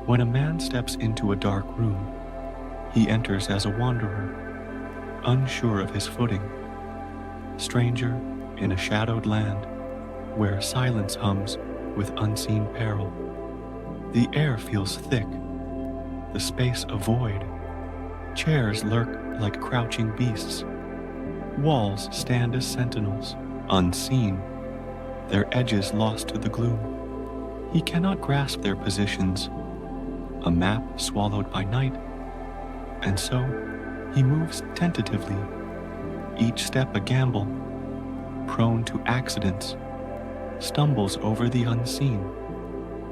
When a man steps into a dark room, he enters as a wanderer, unsure of his footing, stranger in a shadowed land where silence hums with unseen peril. The air feels thick, the space a void. Chairs lurk like crouching beasts. Walls stand as sentinels, unseen, their edges lost to the gloom. He cannot grasp their positions, a map swallowed by night, and so he moves tentatively, each step a gamble, prone to accidents, stumbles over the unseen,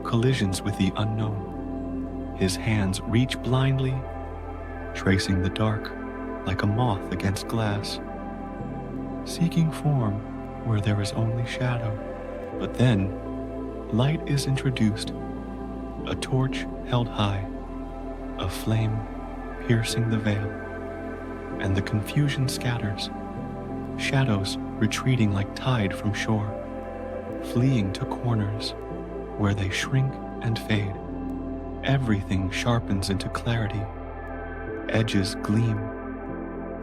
collisions with the unknown. His hands reach blindly, tracing the dark like a moth against glass, seeking form where there is only shadow. But then, light is introduced, a torch held high, a flame piercing the veil, and the confusion scatters, shadows retreating like tide from shore, fleeing to corners where they shrink and fade. Everything sharpens into clarity, edges gleam,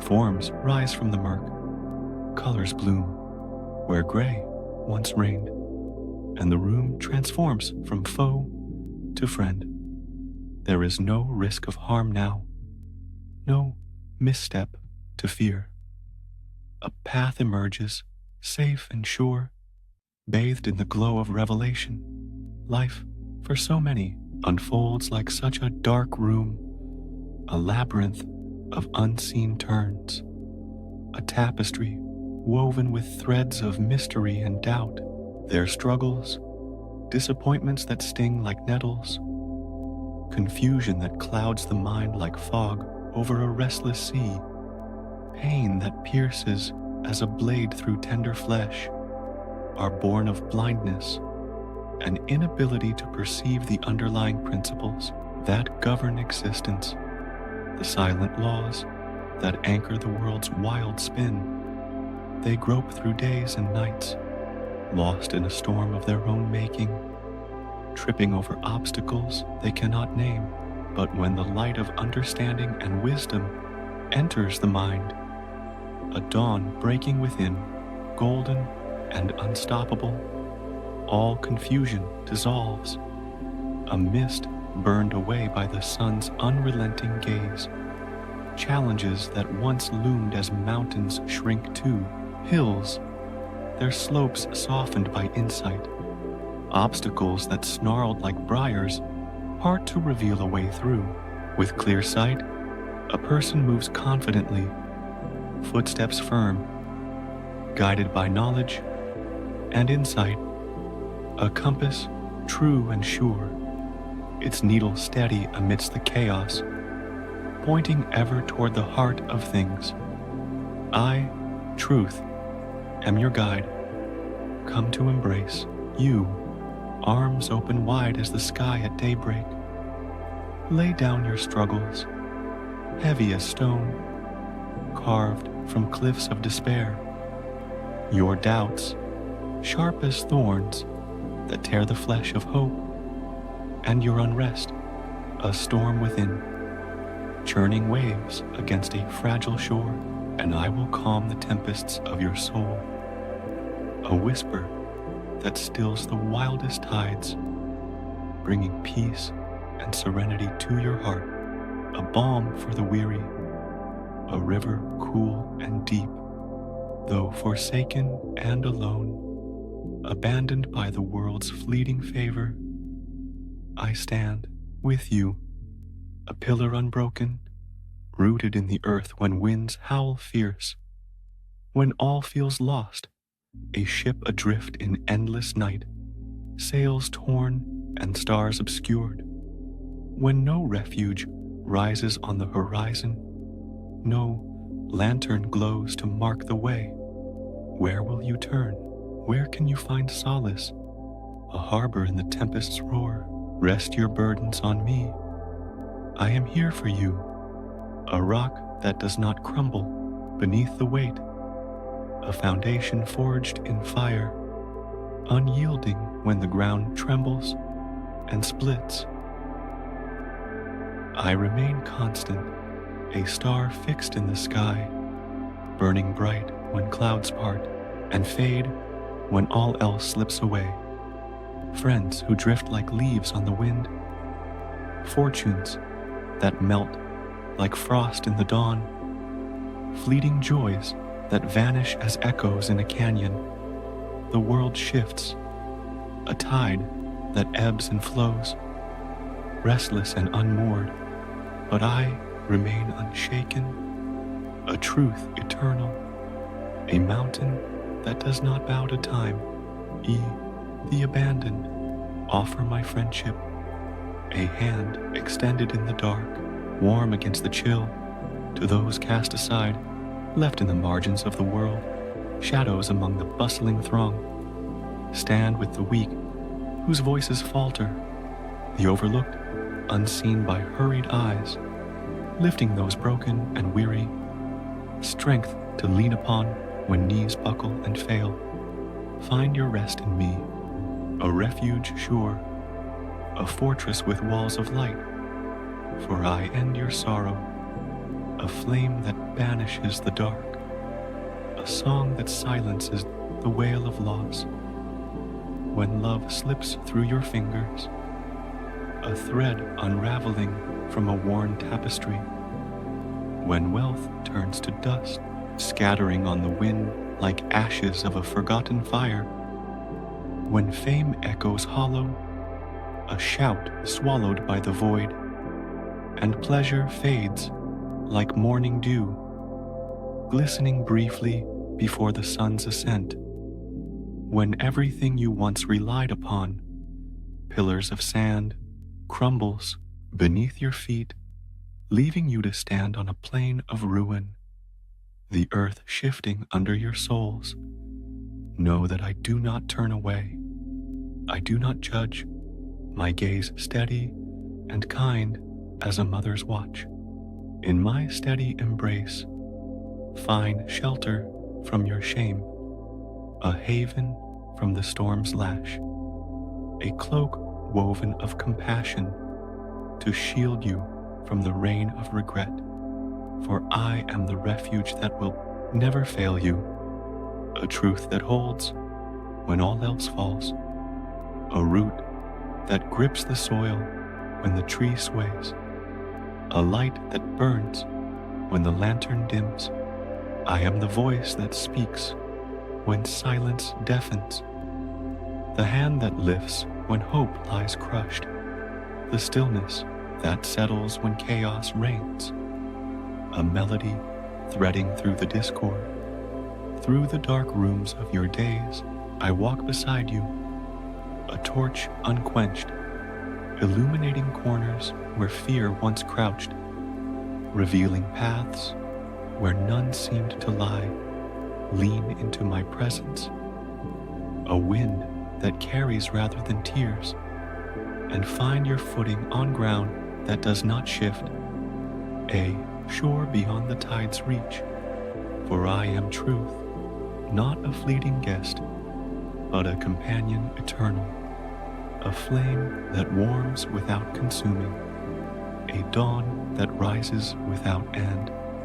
forms rise from the murk, colors bloom where gray once reigned, and the room transforms from foe to friend. There is no risk of harm now, no misstep to fear. A path emerges, safe and sure, bathed in the glow of revelation. Life, for so many, unfolds like such a dark room, a labyrinth of unseen turns, a tapestry woven with threads of mystery and doubt. Their struggles, disappointments that sting like nettles, confusion that clouds the mind like fog over a restless sea, pain that pierces as a blade through tender flesh, are born of blindness, an inability to perceive the underlying principles that govern existence, the silent laws that anchor the world's wild spin. They grope through days and nights, lost in a storm of their own making, tripping over obstacles they cannot name. But when the light of understanding and wisdom enters the mind, a dawn breaking within, golden and unstoppable, all confusion dissolves. A mist burned away by the sun's unrelenting gaze. Challenges that once loomed as mountains shrink too, hills, their slopes softened by insight. Obstacles that snarled like briars part to reveal a way through. With clear sight, a person moves confidently, footsteps firm, guided by knowledge and insight, a compass true and sure, its needle steady amidst the chaos, pointing ever toward the heart of things. I, Truth, am your guide, come to embrace you, arms open wide as the sky at daybreak. Lay down your struggles, heavy as stone, carved from cliffs of despair. Your doubts, sharp as thorns that tear the flesh of hope, and your unrest, a storm within, churning waves against a fragile shore, and I will calm the tempests of your soul. A whisper that stills the wildest tides, bringing peace and serenity to your heart, a balm for the weary, a river cool and deep, though forsaken and alone, abandoned by the world's fleeting favor. I stand with you, a pillar unbroken, rooted in the earth when winds howl fierce, when all feels lost, a ship adrift in endless night, sails torn and stars obscured, when no refuge rises on the horizon, no lantern glows to mark the way. Where will you turn? Where can you find solace? A harbor in the tempest's roar. Rest your burdens on me. I am here for you, a rock that does not crumble beneath the weight, a foundation forged in fire, unyielding when the ground trembles and splits. I remain constant, a star fixed in the sky, burning bright when clouds part and fade when all else slips away. Friends who drift like leaves on the wind, fortunes that melt like frost in the dawn, fleeting joys that vanish as echoes in a canyon. The world shifts, a tide that ebbs and flows, restless and unmoored, but I remain unshaken, a truth eternal, a mountain that does not bow to time. The abandoned offer my friendship, a hand extended in the dark, warm against the chill, to those cast aside, left in the margins of the world, shadows among the bustling throng. Stand with the weak, whose voices falter, the overlooked, unseen by hurried eyes, lifting those broken and weary, strength to lean upon when knees buckle and fail. Find your rest in me, a refuge sure, a fortress with walls of light, for I end your sorrow, a flame that banishes the dark, a song that silences the wail of loss. When love slips through your fingers, a thread unraveling from a worn tapestry, when wealth turns to dust, scattering on the wind like ashes of a forgotten fire, when fame echoes hollow, a shout swallowed by the void, and pleasure fades like morning dew, glistening briefly before the sun's ascent, when everything you once relied upon, pillars of sand, crumbles beneath your feet, leaving you to stand on a plain of ruin, the earth shifting under your soles. Know that I do not turn away. I do not judge, my gaze steady and kind as a mother's watch. In my steady embrace, find shelter from your shame, a haven from the storm's lash, a cloak woven of compassion to shield you from the rain of regret. For I am the refuge that will never fail you, a truth that holds when all else falls, a root that grips the soil when the tree sways, a light that burns when the lantern dims. I am the voice that speaks when silence deafens, the hand that lifts when hope lies crushed, the stillness that settles when chaos reigns, a melody threading through the discord. Through the dark rooms of your days, I walk beside you, a torch unquenched, illuminating corners where fear once crouched, revealing paths where none seemed to lie. Lean into my presence, a wind that carries rather than tears, and find your footing on ground that does not shift, a shore beyond the tide's reach. For I am truth, not a fleeting guest, but a companion eternal, a flame that warms without consuming, a dawn that rises without end.